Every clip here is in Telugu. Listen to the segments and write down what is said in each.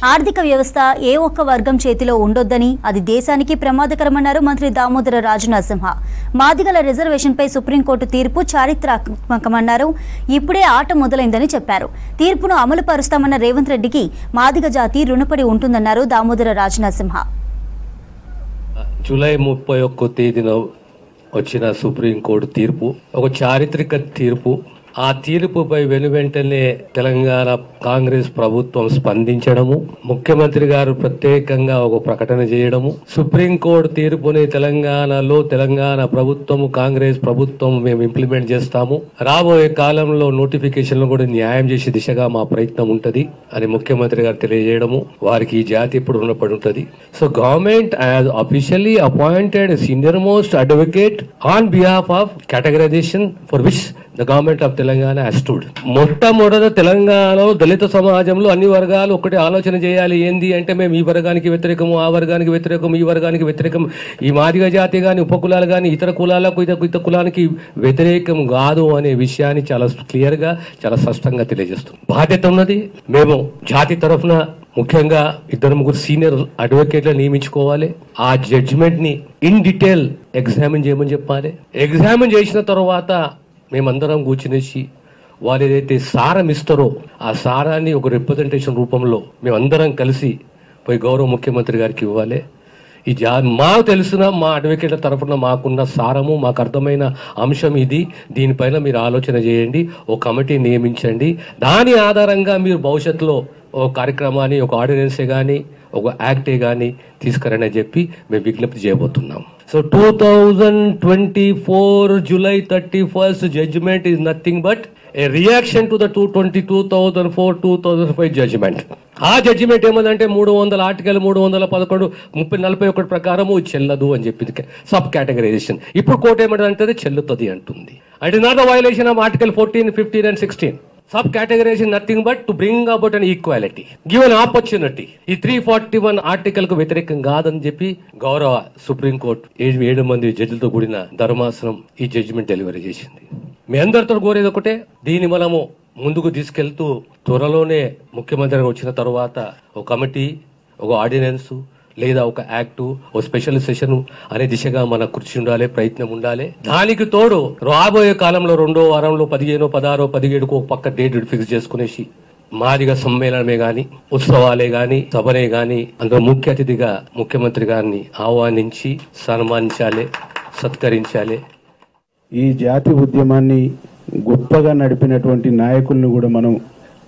ఆర్థిక వ్యవస్థ ఏ ఒక్క వర్గం చేతిలో ఉండొద్దని, అది దేశానికి ప్రమాదకరమన్నారు మంత్రి దామోదర రాజనరసింహ. మాదిగల రిజర్వేషన్పై సుప్రీంకోర్టు తీర్పు చారిత్రాత్మకమన్నారు. ఇప్పుడే ఆట మొదలైందని చెప్పారు. తీర్పును అమలు పరుస్తామన్న రేవంత్ రెడ్డికి మాదిగ జాతి రుణపడి ఉంటుందన్నారు దామోదర రాజనరసింహ. జూలై 31వ తేదీన వచ్చిన సుప్రీంకోర్టు తీర్పు ఒక చారిత్రక తీర్పు. ఆ తీర్పుపై వెనువెంటనే తెలంగాణ కాంగ్రెస్ ప్రభుత్వం స్పందించడము, ముఖ్యమంత్రి గారు ప్రత్యేకంగా ఒక ప్రకటన చేయడము, సుప్రీంకోర్టు తీర్పుని తెలంగాణ ప్రభుత్వము కాంగ్రెస్ ప్రభుత్వం మేము ఇంప్లిమెంట్ చేస్తాము, రాబోయే కాలంలో నోటిఫికేషన్లు కూడా న్యాయం చేసే దిశగా మా ప్రయత్నం ఉంటది అని ముఖ్యమంత్రి గారు తెలియజేయడము, వారికి ఈ జాతి ఎప్పుడు రుణపడి ఉంటది. So government has officially appointed senior most advocate on behalf of categorisation for which the government of Telangana has stood. మొట్టమొదట తెలంగాణలో దళిత సమాజంలో అన్ని వర్గాలు ఒకటి ఆలోచన చేయాలి. ఏంది అంటే మేము ఈ వర్గానికి వ్యతిరేకము, ఆ వర్గానికి వ్యతిరేకము, ఈ వర్గానికి వ్యతిరేకం, ఈ మాదిగ జాతి కానీ ఉపకులాలు కానీ ఇతర కులాలకు ఇతర కులానికి వ్యతిరేకం కాదు అనే విషయాన్ని చాలా క్లియర్గా చాలా స్పష్టంగా తెలియజేస్తుంది. బాధ్యత ఉన్నది. మేము జాతి తరఫున ముఖ్యంగా 2-3 సీనియర్ అడ్వకేట్లను నియమించుకోవాలి. ఆ జడ్జిమెంట్ ని ఇన్ డీటెయిల్ ఎగ్జామిన్ చేయమని చెప్పాలి. ఎగ్జామిన్ చేసిన తర్వాత మేమందరం కూర్చునేసి వాళ్ళు ఏదైతే సారం ఇస్తారో ఆ సారాన్ని ఒక రిప్రజెంటేషన్ రూపంలో మేమందరం కలిసి పోయి గౌరవ ముఖ్యమంత్రి గారికి ఇవ్వాలి. మాకు తెలిసిన మా అడ్వకేట్ల తరఫున మాకున్న సారము, మాకు అర్థమైన అంశం ఇది, దీనిపైన మీరు ఆలోచన చేయండి, ఒక కమిటీ నియమించండి, దాని ఆధారంగా మీరు భవిష్యత్తులో ఒక కార్యక్రమాన్ని, ఒక ఆర్డినెన్సే కానీ ఒక యాక్టే కానీ తీసుకురని చెప్పి మేము విజ్ఞప్తి చేయబోతున్నాం. So 2024 July 31st judgment is nothing but a reaction to the 2004-2005 judgment. ఆ జడ్జిమెంట్ ఏమందంటే 300 ఆర్టికల్ 311 3041 ప్రకారము చెల్లదు అని చెప్పింది సబ్ కేటగరైజేషన్. ఇప్పుడు కోర్టు ఏమంటే చెల్లుతుంది అంటుంది. It is not a violation of article 14, 15 and 16. Sub categorisation nothing but to bring about an equality, give an opportunity. ఈ 341 ఆర్టికల్ కు వ్యతిరేకం కాదని చెప్పి గౌరవ సుప్రీంకోర్టు 7 మంది జడ్జిలతో కూడిన ధర్మాసనం ఈ జడ్జిమెంట్ డెలివరీ చేసింది. మీ అందరితో కోరేది ఒకటే, దీన్ని మనము ముందుకు తీసుకెళ్తూ త్వరలోనే ముఖ్యమంత్రి వచ్చిన తర్వాత ఒక కమిటీ, ఒక ఆర్డినెన్స్ లేదా ఒక యాక్టు, ఒక స్పెషల్ సెషన్ అనే దిశగా మన కృషి ఉండాలి, ప్రయత్నం ఉండాలి. దానికి తోడు రాబోయే కాలంలో 2వ వారంలో 15, 16, 17కు ఒక పక్క డేట్ ఫిక్స్ చేసుకునేసి మాదిగ సమ్మేళనమే గాని, ఉత్సవాలే గాని, సభనే గాని అందులో ముఖ్య అతిథిగా ముఖ్యమంత్రి గారిని ఆహ్వానించి సన్మానించాలి, సత్కరించాలి. ఈ జాతి ఉద్యమాన్ని గొప్పగా నడిపినటువంటి నాయకులను కూడా మనం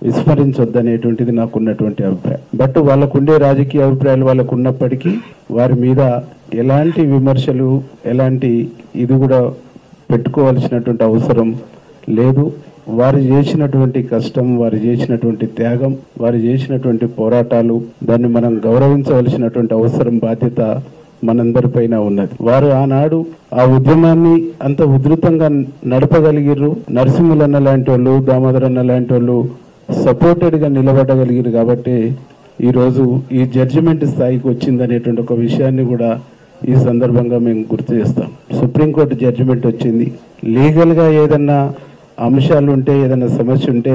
విస్మరించొద్దనేటువంటిది నాకున్నటువంటి అభిప్రాయం. బట్ వాళ్ళకుండే రాజకీయ అభిప్రాయాలు వాళ్ళకు ఉన్నప్పటికీ వారి మీద ఎలాంటి విమర్శలు, ఎలాంటి ఇది కూడా పెట్టుకోవాల్సినటువంటి అవసరం లేదు. వారు చేసినటువంటి కష్టం, వారు చేసినటువంటి త్యాగం, వారు చేసినటువంటి పోరాటాలు, దాన్ని మనం గౌరవించవలసినటువంటి అవసరం, బాధ్యత మనందరిపైన ఉన్నది. వారు ఆనాడు ఆ ఉద్యమాన్ని అంత ఉధృతంగా నడపగలిగిర్రు. నరసింహులన్న లాంటి వాళ్ళు, దామోదరన్న లాంటి వాళ్ళు సపోర్టెడ్ గా నిలబడగలిగారు. కాబట్టి ఈరోజు ఈ జడ్జిమెంట్ స్థాయికి వచ్చిందనేటువంటి ఒక విషయాన్ని కూడా ఈ సందర్భంగా మేము గుర్తు చేస్తాం. సుప్రీంకోర్టు జడ్జిమెంట్ వచ్చింది. లీగల్ గా ఏదన్నా అంశాలు ఉంటే, ఏదైనా సమస్య ఉంటే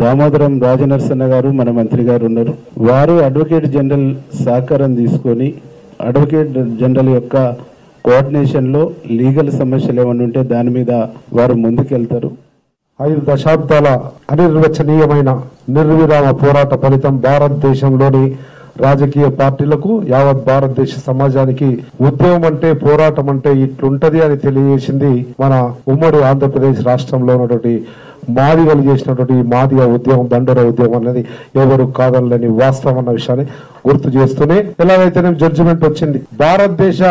దామోదరం రాజనరసింహ గారు మన మంత్రి గారు ఉన్నారు. వారు అడ్వకేట్ జనరల్ సహకారం తీసుకొని అడ్వకేట్ జనరల్ యొక్క కోఆర్డినేషన్ లో లీగల్ సమస్యలు ఏమైనా ఉంటే దాని మీద వారు ముందుకెళ్తారు. 5 దశాబ్దాల అనిర్వచనీయమైన నిర్విరామ పోరాట ఫలితం భారతదేశంలోని రాజకీయ పార్టీలకు, యావత్ భారతదేశ సమాజానికి ఉద్యమం అంటే, పోరాటం అంటే ఇట్లుంటది అని తెలియజేసింది మన ఉమ్మడి ఆంధ్రప్రదేశ్ రాష్ట్రంలో ఉన్నటువంటి మాదిగలు చేసినటువంటి మాదిగ ఉద్యమం, దండోర ఉద్యమం అనేది ఎవరు కాదనలేని వాస్తవం అన్న విషయాన్ని గుర్తు చేస్తూనే, ఎలాగైతేనే జడ్జిమెంట్ వచ్చింది. భారతదేశ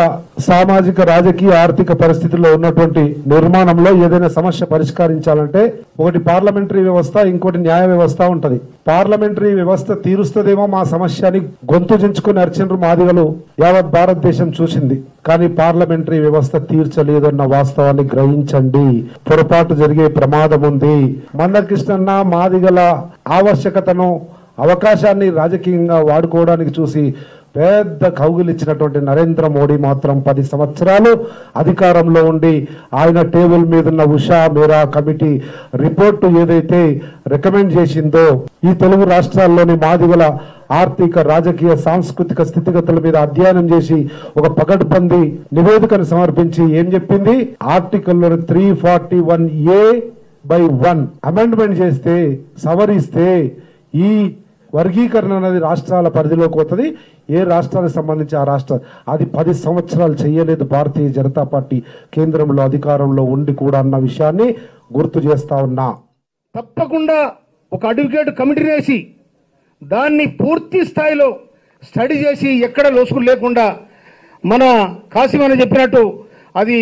సామాజిక, రాజకీయ, ఆర్థిక పరిస్థితుల్లో ఉన్నటువంటి నిర్మాణంలో ఏదైనా సమస్య పరిష్కరించాలంటే ఒకటి పార్లమెంటరీ వ్యవస్థ, ఇంకోటి న్యాయ వ్యవస్థ ఉంటది. పార్లమెంటరీ వ్యవస్థ తీరుస్తుందేమో మా సమస్య అని గొంతు చించుకుని అర్చిండ్రు మాదిగలు, యావత్ భారతదేశం చూసింది. కానీ పార్లమెంటరీ వ్యవస్థ తీర్చలేదన్న వాస్తవాన్ని గ్రహించండి. పొరపాటు జరిగే ప్రమాదం ఉంది. మందకృష్ణన్న మాదిగల ఆవశ్యకతను, అవకాశాన్ని రాజకీయంగా వాడుకోవడానికి చూసి పెద్ద కౌగిలిచ్చినటువంటి నరేంద్ర మోడీ మాత్రం 10 సంవత్సరాలు అధికారంలో ఉండి ఆయన టేబుల్ మీద ఉన్న ఉషా మేరా కమిటీ రిపోర్టు ఏదైతే రికమెండ్ చేసిందో ఈ తెలుగు రాష్ట్రాల్లోని మాదిగల ఆర్థిక రాజకీయ సాంస్కృతిక స్థితిగతుల మీద అధ్యయనం చేసి ఒక పకడ్బందీ నివేదికను సమర్పించి ఏం చెప్పింది, ఆర్టికల్లో 341A/1 అమెండ్మెంట్ చేస్తే సవరిస్తే ఈ వర్గీకరణ అనేది రాష్ట్రాల పరిధిలోకి వస్తుంది. ఏ రాష్ట్రానికి సంబంధించి ఆ రాష్ట్ర అది 10 సంవత్సరాలు చేయలేదు భారతీయ జనతా పార్టీ కేంద్రంలో అధికారంలో ఉండి కూడా అన్న విషయాన్ని గుర్తు చేస్తా ఉన్నా. తప్పకుండా ఒక అడ్వకేట్ కమిటీ వేసి దాన్ని పూర్తి స్థాయిలో స్టడీ చేసి ఎక్కడ లోసుకులు లేకుండా మన కాశీమని చెప్పినట్టు అది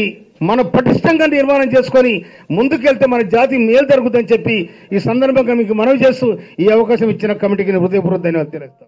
మన పటిష్టంగా నిర్మాణం చేసుకొని ముందుకెళ్తే మన జాతి మేలు జరుగుతుందని చెప్పి ఈ సందర్భంగా మీకు మనవి చేస్తూ ఈ అవకాశం ఇచ్చిన కమిటీకి హృదయపూర్వక ధన్యవాదాలు తెలుస్తాం.